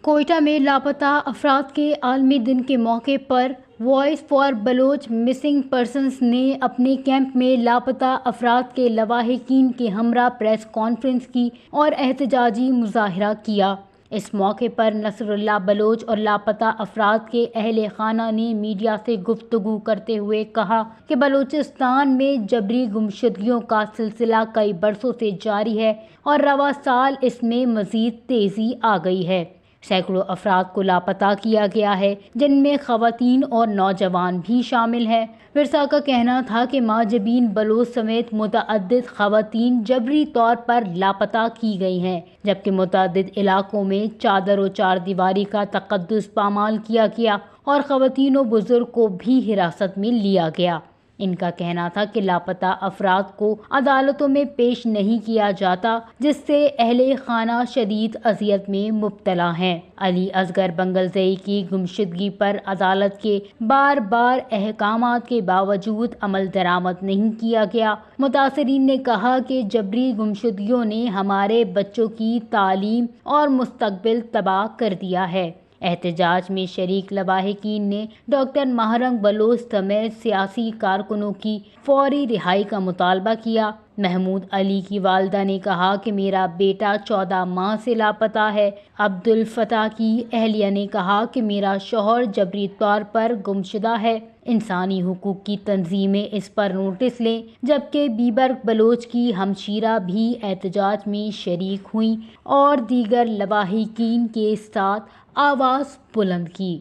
کوئٹہ میں لاپتہ افراد کے عالمی دن کے موقع پر voice for Baloch missing persons نے اپنے کیمپ میں لاپتہ افراد کے لواحقین کے ہمراہ پریس کانفرنس کی اور احتجاجی مظاہرہ کیا۔ اس موقع پر نصر اللہ بلوچ اور لاپتہ افراد کے اہل خانہ نے میڈیا سے گفتگو کرتے ہوئے کہا کہ بلوچستان میں جبری گمشدگیوں کا سلسلہ کئی برسوں سے جاری ہے اور رواں سال اس میں مزید تیزی آ گئی ہے۔ سینکڑوں افراد کو لاپتہ کیا گیا ہے، جن میں خواتین اور نوجوان بھی شامل ہیں۔ ورثاء کا کہنا تھا کہ ماجبین بلوچ سمیت متعدد خواتین جبری طور پر لاپتہ کی گئی ہیں، جبکہ متعدد علاقوں میں چادر و چار دیواری کا تقدس پامال کیا گیا اور خواتین و بزرگ کو بھی حراست میں لیا گیا۔ ان کا کہنا تھا کہ لاپتہ افراد کو عدالتوں میں پیش نہیں کیا جاتا، جس سے اہل خانہ شدید اذیت میں مبتلا ہیں۔ علی اصغر بنگلزئی کی گمشدگی پر عدالت کے بار بار احکامات کے باوجود عمل درآمد نہیں کیا گیا۔ متاثرین نے کہا کہ جبری گمشدگیوں نے ہمارے بچوں کی تعلیم اور مستقبل تباہ کر دیا ہے۔ احتجاج میں شریک لواحقین نے ڈاکٹر ماہرنگ بلوچ سمیت سیاسی کارکنوں کی فوری رہائی کا مطالبہ کیا۔ محمود علی کی والدہ نے کہا کہ میرا بیٹا 14 ماہ سے لاپتہ ہے۔ عبدالفتاح کی اہلیہ نے کہا کہ میرا شوہر جبری طور پر گمشدہ ہے۔ انسانی حقوق کی تنظیمیں اس پر نوٹس لیں، جبکہ بیبر بلوچ کی ہمشیرہ بھی احتجاج میں شریک ہوئیں اور دیگر لواحقین کے ساتھ آواز بلند کی۔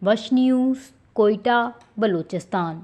وش نیوز، کوئٹہ، بلوچستان۔